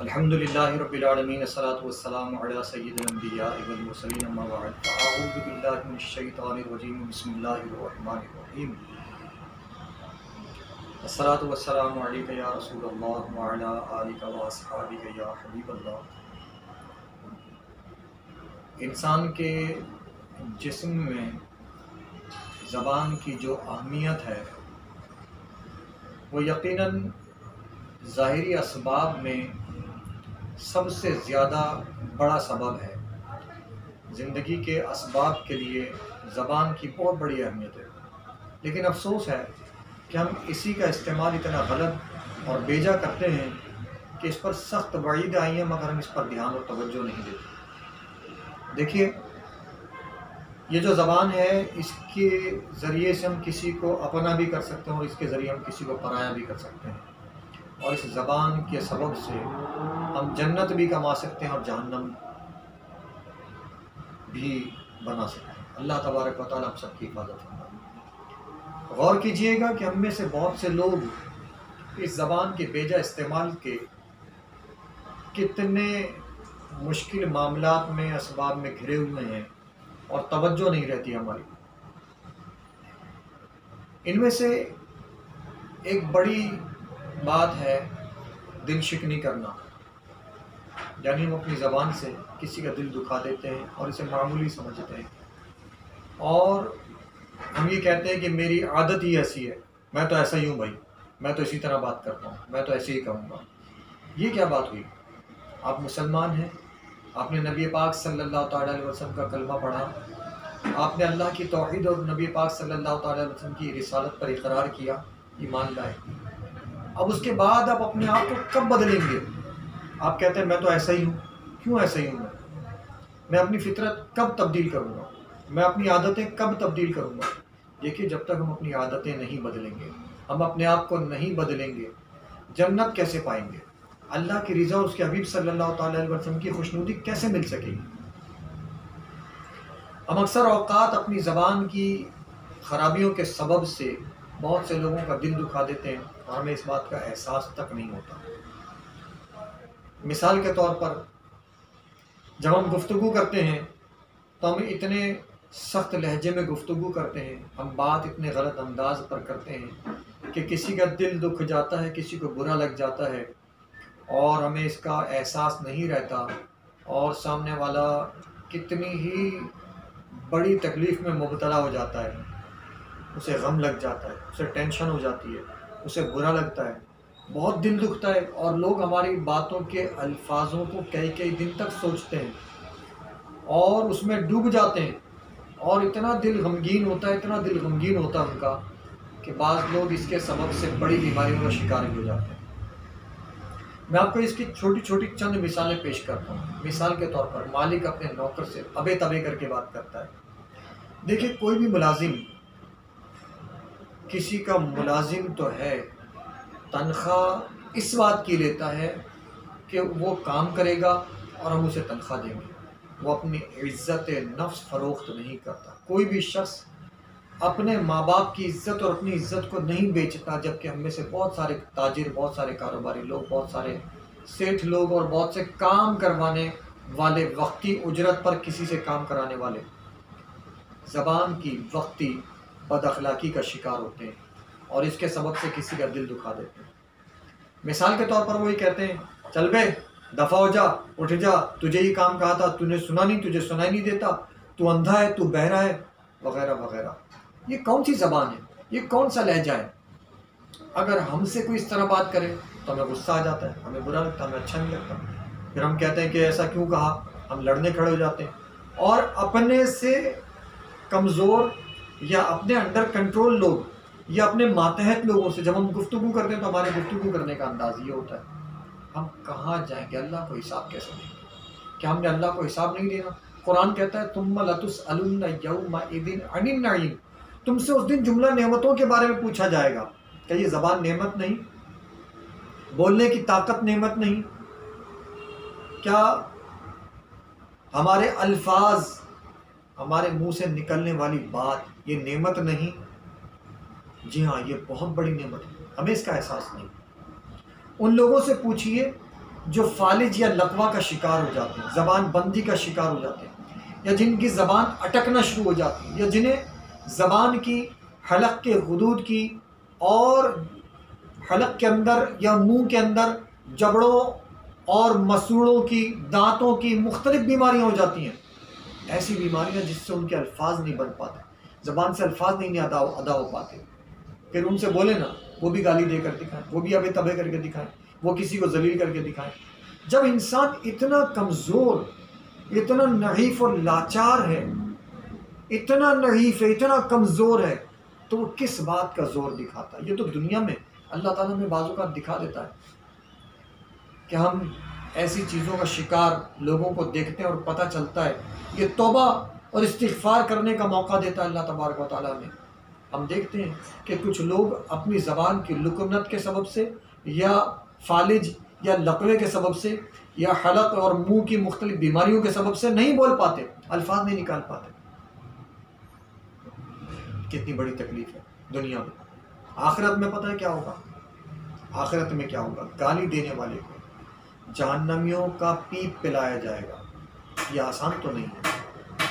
الحمدللہ رب العالمین الصلاۃ والسلام علی سید الانبیاء والمرسلین اما بعد فاعوذ باللہ من الشیطان الرجیم بسم اللہ الرحمن الرحیم الصلاۃ والسلام علیک یا رسول اللہ وعلی آلک واصحابک یا حبیب اللہ۔ انسان کے جسم میں زبان کی جو اہمیت ہے وہ یقیناً ظاہری اسباب میں سب سے زیادہ بڑا سبب ہے۔ زندگی کے اسباب کے لیے زبان کی بہت بڑی اہمیت ہے، لیکن افسوس ہے کہ ہم اسی کا استعمال اتنا غلط اور بیجا کرتے ہیں کہ اس پر سخت وعید آئی ہے، مگر ہم اس پر دھیان اور توجہ نہیں دیتے۔ دیکھیے، یہ جو زبان ہے اس کے ذریعے سے ہم کسی کو اپنا بھی کر سکتے ہیں اور اس کے ذریعے ہم کسی کو پرایا بھی کر سکتے ہیں، اور اس زبان کے سبب سے ہم جنت بھی کما سکتے ہیں اور جہنم بھی بنا سکتے ہیں۔ اللہ تبارک و تعالیٰ ہم سب کی حفاظت فرمائے۔ غور کیجئے گا کہ ہم میں سے بہت سے لوگ اس زبان کے بیجا استعمال کے کتنے مشکل معاملات میں اسباب میں گھرے ہوئے ہیں اور توجہ نہیں رہتی ہماری۔ ان میں سے ایک بڑی بات ہے دل شکنی کرنا، یعنی ہم اپنی زبان سے کسی کا دل دکھا دیتے ہیں اور اسے معمولی سمجھتے ہیں، اور ہم یہ کہتے ہیں کہ میری عادت ہی ایسی ہے، میں تو ایسا ہی ہوں بھائی، میں تو اسی طرح بات کرتا ہوں، میں تو ایسے ہی کہوں گا۔ یہ کیا بات ہوئی؟ آپ مسلمان ہیں، آپ نے نبی پاک صلی اللہ تعالیٰ علیہ وسلم کا کلمہ پڑھا، آپ نے اللہ کی توحید اور نبی پاک صلی اللہ تعالیٰ علیہ وسلم کی رسالت پر اقرار کیا، ایمان لائے۔ اب اس کے بعد آپ اپنے آپ کو کب بدلیں گے؟ آپ کہتے ہیں میں تو ایسا ہی ہوں۔ کیوں ایسا ہی ہوں؟ میں اپنی فطرت کب تبدیل کروں گا؟ میں اپنی عادتیں کب تبدیل کروں گا؟ دیکھیے، جب تک ہم اپنی عادتیں نہیں بدلیں گے، ہم اپنے آپ کو نہیں بدلیں گے، جنت کیسے پائیں گے؟ اللہ کی رضا اور اس کے حبیب صلی اللہ تعالیٰ علیہ وسلم کی خوشنودی کیسے مل سکے گی؟ ہم اکثر اوقات اپنی زبان کی خرابیوں کے سبب سے بہت سے لوگوں کا دل دکھا دیتے ہیں اور ہمیں اس بات کا احساس تک نہیں ہوتا۔ مثال کے طور پر، جب ہم گفتگو کرتے ہیں تو ہم اتنے سخت لہجے میں گفتگو کرتے ہیں، ہم بات اتنے غلط انداز پر کرتے ہیں کہ کسی کا دل دکھ جاتا ہے، کسی کو برا لگ جاتا ہے اور ہمیں اس کا احساس نہیں رہتا، اور سامنے والا کتنی ہی بڑی تکلیف میں مبتلا ہو جاتا ہے، اسے غم لگ جاتا ہے، اسے ٹینشن ہو جاتی ہے، اسے برا لگتا ہے، بہت دل دکھتا ہے، اور لوگ ہماری باتوں کے الفاظوں کو کئی دن تک سوچتے ہیں اور اس میں ڈوب جاتے ہیں، اور اتنا دل غمگین ہوتا ہے، اتنا دل غمگین ہوتا ہے ان کا کہ بعض لوگ اس کے سبب سے بڑی بیماریوں کا شکار بھی ہو جاتے ہیں۔ میں آپ کو اس کی چھوٹی چھوٹی چند مثالیں پیش کرتا ہوں۔ مثال کے طور پر، مالک اپنے نوکر سے ابے تبے کر کے بات کرتا ہے۔ دیکھیے، کوئی بھی ملازم کسی کا ملازم تو ہے، تنخواہ اس بات کی لیتا ہے کہ وہ کام کرے گا اور ہم اسے تنخواہ دیں گے، وہ اپنی عزت نفس فروخت نہیں کرتا۔ کوئی بھی شخص اپنے ماں باپ کی عزت اور اپنی عزت کو نہیں بیچتا، جبکہ ہم میں سے بہت سارے تاجر، بہت سارے کاروباری لوگ، بہت سارے سیٹھ لوگ اور بہت سے کام کروانے والے، وقتی اجرت پر کسی سے کام کرانے والے، زبان کی وقتی بد اخلاقی کا شکار ہوتے ہیں اور اس کے سبب سے کسی کا دل دکھا دیتے ہیں۔ مثال کے طور پر وہی کہتے ہیں، چل بے، دفع ہو جا، اٹھ جا، تجھے یہ کام کہا تھا، تو نے سنا نہیں، تجھے سنائی نہیں دیتا، تو اندھا ہے، تو بہرا ہے، وغیرہ وغیرہ۔ یہ کون سی زبان ہے؟ یہ کون سا لہجہ ہے؟ اگر ہم سے کوئی اس طرح بات کرے تو ہمیں غصہ آ جاتا ہے، ہمیں برا لگتا ہے، ہمیں اچھا نہیں لگتا، پھر ہم کہتے ہیں کہ ایسا کیوں کہا، ہم لڑنے کھڑے ہو جاتے ہیں، اور اپنے سے کمزور یا اپنے انڈر کنٹرول لوگ یا اپنے ماتحت لوگوں سے جب ہم گفتگو کرتے ہیں تو ہمارے گفتگو کرنے کا انداز یہ ہوتا ہے۔ ہم کہاں جائیں گے؟ اللہ کو حساب کیسے دیں گے؟ کیا ہم نے اللہ کو حساب نہیں دینا؟ قرآن کہتا ہے ثم لتسألن یومئذ عن النعیم، تم سے اس دن جملہ نعمتوں کے بارے میں پوچھا جائے گا۔ کیا یہ زبان نعمت نہیں؟ بولنے کی طاقت نعمت نہیں؟ کیا ہمارے الفاظ، ہمارے منہ سے نکلنے والی بات یہ نعمت نہیں؟ جی ہاں، یہ بہت بڑی نعمت ہے، ہمیں اس کا احساس نہیں۔ ان لوگوں سے پوچھئے جو فالج یا لقوا کا شکار ہو جاتے ہیں، زبان بندی کا شکار ہو جاتے ہیں، یا جن کی زبان اٹکنا شروع ہو جاتی ہے، یا جنہیں زبان کی حلق کے غدود کی اور حلق کے اندر یا منہ کے اندر جبڑوں اور مسوڑوں کی، دانتوں کی مختلف بیماریاں ہو جاتی ہیں، ایسی بیماریاں جس سے ان کے الفاظ نہیں بن پاتے، زبان سے الفاظ نہیں ادا ہو پاتے، پھر ان سے بولے نا وہ بھی گالی دے کر دکھائیں، وہ بھی ابے تبے کر کے دکھائیں، وہ کسی کو ذلیل کر کے دکھائیں۔ جب انسان اتنا کمزور، اتنا نحیف اور لاچار ہے، اتنا نحیف ہے، اتنا کمزور ہے، تو وہ کس بات کا زور دکھاتا ہے؟ یہ تو دنیا میں اللہ تعالیٰ میں بعض اوقات دکھا دیتا ہے کہ ہم ایسی چیزوں کا شکار لوگوں کو دیکھتے ہیں اور پتہ چلتا ہے، یہ توبہ اور استغفار کرنے کا موقع دیتا ہے اللہ تبارک و تعالیٰ نے۔ ہم دیکھتے ہیں کہ کچھ لوگ اپنی زبان کی لکنت کے سبب سے، یا فالج یا لقوے کے سبب سے، یا حلق اور منہ کی مختلف بیماریوں کے سبب سے نہیں بول پاتے، الفاظ نہیں نکال پاتے۔ کتنی بڑی تکلیف ہے دنیا میں۔ آخرت میں پتہ ہے کیا ہوگا؟ آخرت میں کیا ہوگا؟ گالی دینے والے کو جہنمیوں کا پیپ پلایا جائے گا۔ یہ آسان تو نہیں ہے۔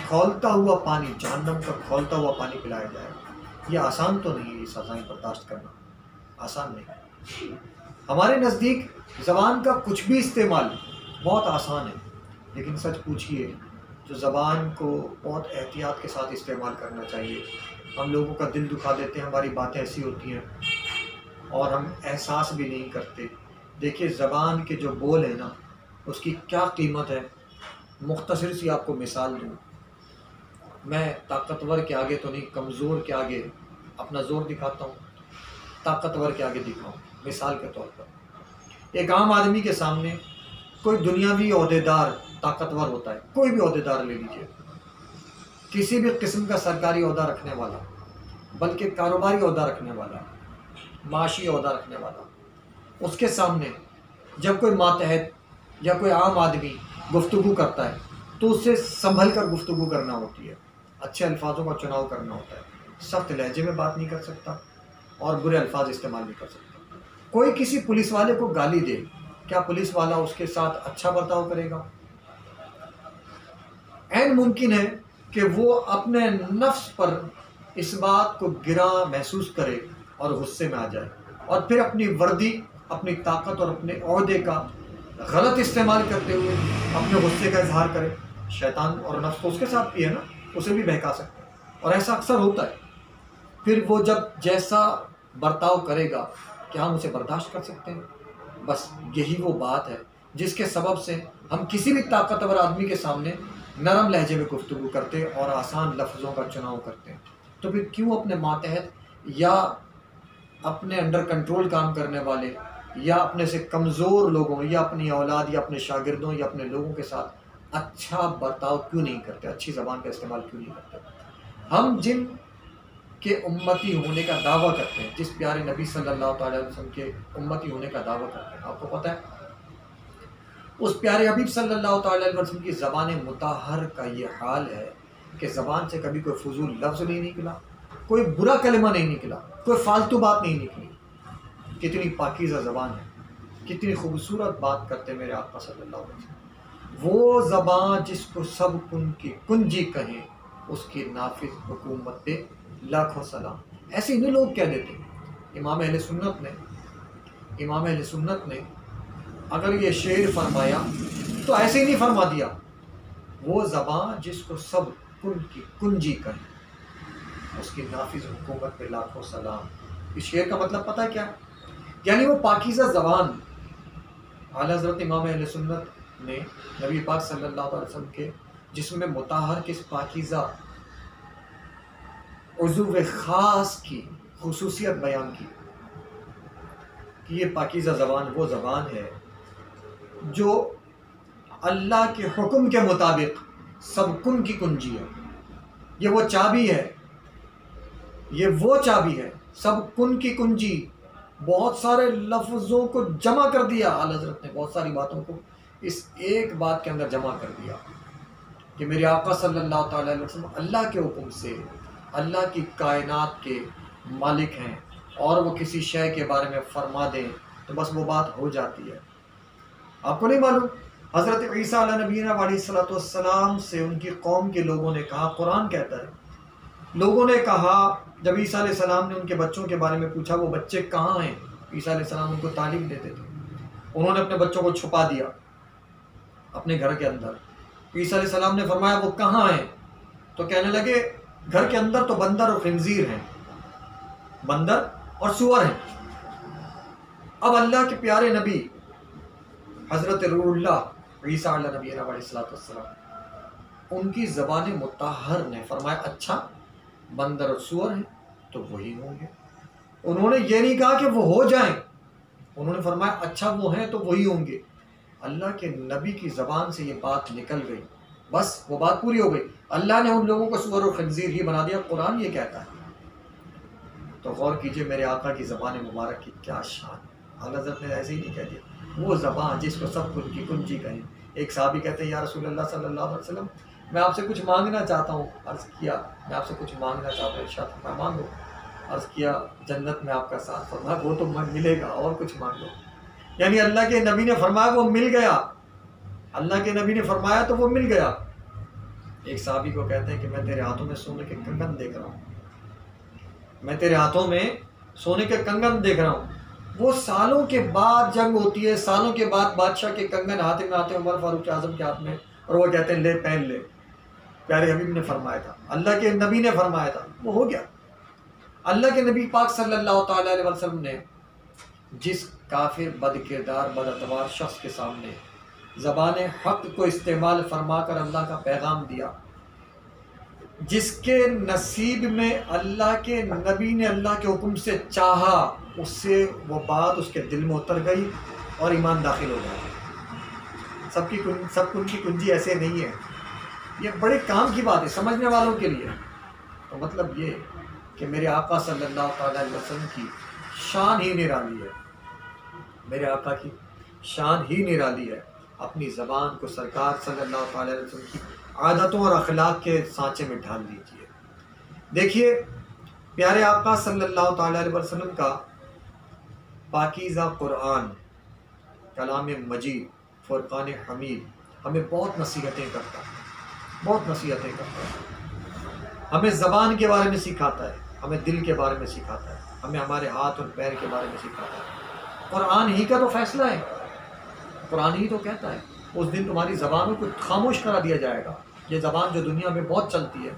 کھولتا ہوا پانی، جہنم کا کھولتا ہوا پانی پلایا جائے گا۔ یہ آسان تو نہیں ہے، یہ سزائیں برداشت کرنا آسان نہیں۔ ہمارے نزدیک زبان کا کچھ بھی استعمال بہت آسان ہے، لیکن سچ پوچھئے جو زبان کو بہت احتیاط کے ساتھ استعمال کرنا چاہیے۔ ہم لوگوں کا دل دکھا دیتے ہیں، ہماری باتیں ایسی ہوتی ہیں اور ہم احساس بھی نہیں کرتے۔ دیکھیے زبان کے جو بول ہیں نا، اس کی کیا قیمت ہے۔ مختصر سی آپ کو مثال دوں، میں طاقتور کے آگے تو نہیں، کمزور کے آگے اپنا زور دکھاتا ہوں، طاقتور کے آگے دکھاؤں۔ مثال کے طور پر ایک عام آدمی کے سامنے کوئی دنیاوی عہدیدار طاقتور ہوتا ہے، کوئی بھی عہدیدار لے لیجیے، کسی بھی قسم کا سرکاری عہدہ رکھنے والا، بلکہ کاروباری عہدہ رکھنے والا، معاشی عہدہ رکھنے والا، اس کے سامنے جب کوئی ماتحت یا کوئی عام آدمی گفتگو کرتا ہے تو اس سے سنبھل کر گفتگو کرنا ہوتی ہے، اچھے الفاظوں کا چناؤ کرنا ہوتا ہے، سخت لہجے میں بات نہیں کر سکتا اور برے الفاظ استعمال نہیں کر سکتا۔ کوئی کسی پولیس والے کو گالی دے، کیا پولیس والا اس کے ساتھ اچھا برتاؤ کرے گا؟ عین ممکن ہے کہ وہ اپنے نفس پر اس بات کو گراں محسوس کرے اور غصے میں آ جائے، اور پھر اپنی وردی، اپنی طاقت اور اپنے عہدے کا غلط استعمال کرتے ہوئے اپنے غصے کا اظہار کرے۔ شیطان اور نفس تو اس کے ساتھ بھی ہے نا، اسے بھی بہکا سکتے ہیں، اور ایسا اکثر ہوتا ہے۔ پھر وہ جب جیسا برتاؤ کرے گا، کیا ہم اسے برداشت کر سکتے ہیں؟ بس یہی وہ بات ہے جس کے سبب سے ہم کسی بھی طاقتور آدمی کے سامنے نرم لہجے میں گفتگو کرتے اور آسان لفظوں کا چناؤ کرتے ہیں۔ تو پھر کیوں اپنے ماتحت یا اپنے انڈر کنٹرول کام کرنے والے یا اپنے سے کمزور لوگوں یا اپنی اولاد یا اپنے شاگردوں یا اپنے لوگوں کے ساتھ اچھا برتاؤ کیوں نہیں کرتے، اچھی زبان کا استعمال کیوں نہیں کرتے؟ ہم جن کے امتی ہونے کا دعویٰ کرتے ہیں، جس پیارے نبی صلی اللہ تعالیٰ علیہ وسلم کے امتی ہونے کا دعویٰ کرتے ہیں، آپ کو پتہ ہے اس پیارے حبیب صلی اللہ تعالیٰ علیہ وسلم کی زبان مطہر کا یہ حال ہے کہ زبان سے کبھی کوئی فضول لفظ نہیں نکلا، کوئی برا کلمہ نہیں نکلا، کوئی فالتو بات نہیں نکلی۔ کتنی پاکیزہ زبان ہے، کتنی خوبصورت بات کرتے میرے آقا صلی اللہ علیہ وسلم۔ وہ زبان جس کو سب کن کی کنجی کہیں، اس کی نافذ حکومت پہ لاکھوں سلام۔ ایسے نہیں لوگ کہہ دیتے۔ امام اہل سنت نے اگر یہ شعر فرمایا تو ایسے ہی نہیں فرما دیا، وہ زبان جس کو سب کن کی کنجی کہیں، اس کی نافذ حکومت پہ لاکھوں سلام۔ اس شعر کا مطلب پتہ ہے کیا؟ یعنی وہ پاکیزہ زبان اعلیٰ حضرت امام اہل سنت نے نبی پاک صلی اللہ علیہ وسلم کے جسم میں مطہر کے اس پاکیزہ عضو خاص کی خصوصیت بیان کی کہ یہ پاکیزہ زبان وہ زبان ہے جو اللہ کے حکم کے مطابق سب کن کی کنجی ہے۔ یہ وہ چابی ہے، سب کن کی کنجی۔ بہت سارے لفظوں کو جمع کر دیا اعلیٰ حضرت نے، بہت ساری باتوں کو اس ایک بات کے اندر جمع کر دیا کہ میرے آقا صلی اللہ تعالیٰ علیہ وسلم اللہ کے حکم سے اللہ کی کائنات کے مالک ہیں، اور وہ کسی شے کے بارے میں فرما دیں تو بس وہ بات ہو جاتی ہے۔ آپ کو نہیں معلوم؟ حضرت عیسیٰ علیہ نبینا علیہ السلام سے ان کی قوم کے لوگوں نے کہا، قرآن کہتا ہے، لوگوں نے کہا جب عیسیٰ علیہ السلام نے ان کے بچوں کے بارے میں پوچھا وہ بچے کہاں ہیں، عیسیٰ علیہ السلام ان کو تعلیم دیتے تھے، انہوں نے اپنے بچوں کو چھپا دیا اپنے گھر کے اندر۔ عیسیٰ علیہ السلام نے فرمایا وہ کہاں ہیں؟ تو کہنے لگے گھر کے اندر تو بندر اور خنزیر ہیں، بندر اور سور ہیں۔ اب اللہ کے پیارے نبی حضرت روح اللہ عیسیٰ علیہ نبی علیہ السلام ان کی زبان مطہر نے فرمایا اچھا بندر اور سور ہیں تو وہی ہوں گے۔ انہوں نے یہ نہیں کہا کہ وہ ہو جائیں، انہوں نے فرمایا اچھا وہ ہیں تو وہی ہوں گے۔ اللہ کے نبی کی زبان سے یہ بات نکل گئی، بس وہ بات پوری ہو گئی، اللہ نے ان لوگوں کو سور اور خنزیر ہی بنا دیا، قرآن یہ کہتا ہے۔ تو غور کیجئے میرے آقا کی زبان مبارک کی کیا شان، اعلیٰ حضرت نے ایسے ہی نہیں کہہ دیا، وہ زبان جس کو سب کن کی کنجی کہیں۔ ایک صحابی کہتے ہیں یا رسول اللہ صلی اللہ علیہ وسلم میں آپ سے کچھ مانگنا چاہتا ہوں، عرض کیا میں آپ سے کچھ مانگنا چاہتا ہوں، ارشاد فرمایا مانگو، عرض کیا جنت میں آپ کا ساتھ، فرمایا وہ تو ملے گا اور کچھ مانگو، یعنی اللہ کے نبی نے فرمایا وہ مل گیا، اللہ کے نبی نے فرمایا تو وہ مل گیا۔ ایک صحابی کو کہتے ہیں کہ میں تیرے ہاتھوں میں سونے کے کنگن دیکھ رہا ہوں، میں تیرے ہاتھوں میں سونے کے کنگن دیکھ رہا ہوں۔ وہ سالوں کے بعد جنگ ہوتی ہے، سالوں کے بعد بادشاہ کے کنگن ہاتھ میں آتے ہیں عمر فاروق اعظم کے ہاتھ میں، اور وہ کہتے ہیں لے پہن لے، پیارے حبیب نے فرمایا تھا، اللہ کے نبی نے فرمایا تھا، وہ ہو گیا۔ اللہ کے نبی پاک صلی اللہ تعالی علیہ وسلم نے جس کافر بد کردار بد اعتبار شخص کے سامنے زبان حق کو استعمال فرما کر اللہ کا پیغام دیا، جس کے نصیب میں اللہ کے نبی نے اللہ کے حکم سے چاہا، اس سے وہ بات اس کے دل میں اتر گئی اور ایمان داخل ہو گیا۔ سب کی کنجی ایسے نہیں ہے، یہ بڑے کام کی بات ہے سمجھنے والوں کے لیے۔ تو مطلب یہ کہ میرے آقا صلی اللہ تعالی علیہ وسلم کی شان ہی نرالی ہے، میرے آقا کی شان ہی نرالی ہے۔ اپنی زبان کو سرکار صلی اللہ تعالی علیہ وسلم کی عادتوں اور اخلاق کے سانچے میں ڈھال دیجیے۔ دیکھیے پیارے آقا صلی اللہ تعالی علیہ وسلم کا پاکیزہ قرآن، کلام مجید، فرقان حمید ہمیں بہت نصیحتیں کرتا ہے، بہت نصیحتیں کرتا ہے، ہمیں زبان کے بارے میں سکھاتا ہے، ہمیں دل کے بارے میں سکھاتا ہے، ہمیں ہمارے ہاتھ اور پیر کے بارے میں سکھاتا ہے۔ قرآن ہی کا تو فیصلہ ہے، قرآن ہی تو کہتا ہے اس دن تمہاری زبانوں کو خاموش کرا دیا جائے گا۔ یہ زبان جو دنیا میں بہت چلتی ہے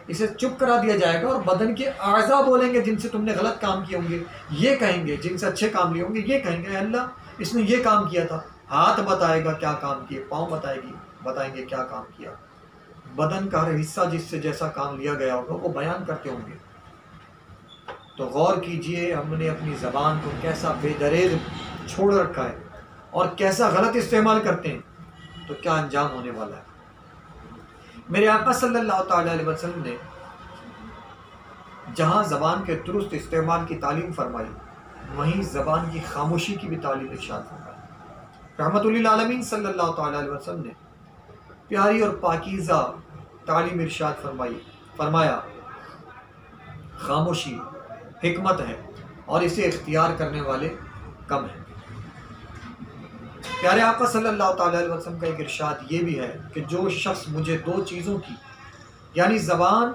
اسے چپ کرا دیا جائے گا، اور بدن کے اعضاء بولیں گے جن سے تم نے غلط کام کیے ہوں گے یہ کہیں گے، جن سے اچھے کام لیے ہوں گے یہ کہیں گے اے اللہ اس نے یہ کام کیا تھا۔ ہاتھ بتائے گا کیا کام کیے، پاؤں بتائیں گے کیا کام کیا، بدن کا ہر حصہ جس سے جیسا کام لیا گیا ہوگا وہ بیان کرتے ہوں گے۔ تو غور کیجئے ہم نے اپنی زبان کو کیسا بے دریغ چھوڑ رکھا ہے اور کیسا غلط استعمال کرتے ہیں، تو کیا انجام ہونے والا ہے۔ میرے آقا صلی اللہ تعالی علیہ وسلم نے جہاں زبان کے درست استعمال کی تعلیم فرمائی، وہیں زبان کی خاموشی کی بھی تعلیم ارشاد فرمائی۔ رحمت للعالمین صلی اللہ تعالی علیہ وسلم نے پیاری اور پاکیزہ تعلیم ارشاد فرمایا خاموشی حکمت ہے اور اسے اختیار کرنے والے کم ہیں۔ پیارے آقا صلی اللہ تعالی علیہ وسلم کا ایک ارشاد یہ بھی ہے کہ جو شخص مجھے دو چیزوں کی یعنی زبان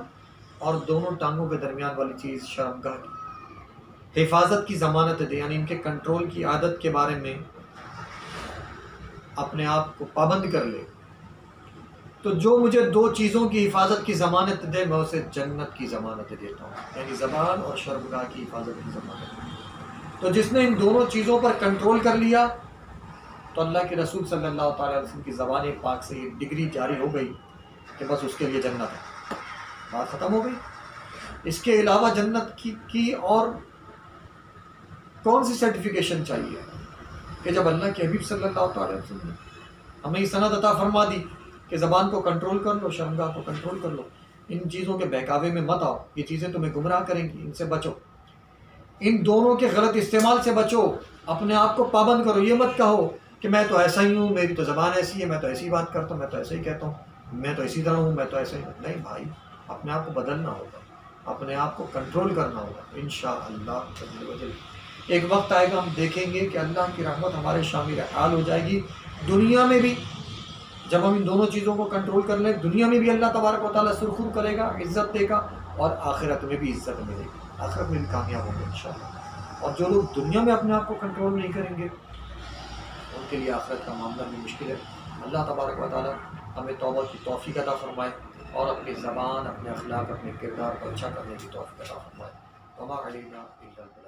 اور دونوں ٹانگوں کے درمیان والی چیز شرمگاہ کی حفاظت کی ضمانت دے، یعنی ان کے کنٹرول کی عادت کے بارے میں اپنے آپ کو پابند کر لے، تو جو مجھے دو چیزوں کی حفاظت کی ضمانت دے میں اسے جنت کی ضمانت دیتا ہوں، یعنی زبان اور شرمگاہ کی حفاظت کی ضمانت۔ تو جس نے ان دونوں چیزوں پر کنٹرول کر لیا تو اللہ کے رسول صلی اللہ تعالی علیہ وسلم کی زبان پاک سے یہ ڈگری جاری ہو گئی کہ بس اس کے لیے جنت ہے، بات ختم ہو گئی۔ اس کے علاوہ جنت کی اور کون سی سرٹیفکیشن چاہیے کہ جب اللہ کے حبیب صلی اللہ تعالی علیہ وسلم نے ہمیں یہ سند عطا فرما دی کہ زبان کو کنٹرول کر لو، شرمگاہ کو کنٹرول کر لو، ان چیزوں کے بہکاوے میں مت آؤ، یہ چیزیں تمہیں گمراہ کریں گی، ان سے بچو، ان دونوں کے غلط استعمال سے بچو، اپنے آپ کو پابند کرو۔ یہ مت کہو کہ میں تو ایسا ہی ہوں، میری تو زبان ایسی ہے، میں تو ایسی بات کرتا ہوں، میں تو ایسے ہی کہتا ہوں، میں تو اسی طرح ہوں، میں تو ایسے ہی ہوں۔ نہیں بھائی، اپنے آپ کو بدلنا ہوگا، اپنے آپ کو کنٹرول کرنا ہوگا انشاءاللہ۔ ایک وقت آئے گا ہم دیکھیں گے کہ اللہ کی رحمت ہمارے شامل حال ہو جائے گی دنیا میں بھی جب ہم ان دونوں چیزوں کو کنٹرول کر لیں، دنیا میں بھی اللہ تبارک و تعالیٰ سرخر کرے گا، عزت دے گا، اور آخرت میں بھی عزت ملے گی، آخرت میں بھی کامیاب ہوں گے انشاءاللہ۔ اور جو لوگ دنیا میں اپنے آپ کو کنٹرول نہیں کریں گے ان کے لیے آخرت کا معاملہ بھی مشکل ہے۔ اللہ تبارک و تعالیٰ ہمیں توبہ کی توفیق عطا فرمائے، اور اپنی زبان، اپنے اخلاق، اپنے کردار کو اچھا کرنے کی توفیق عطا فرمائے۔ وما علینا الا البلاغ۔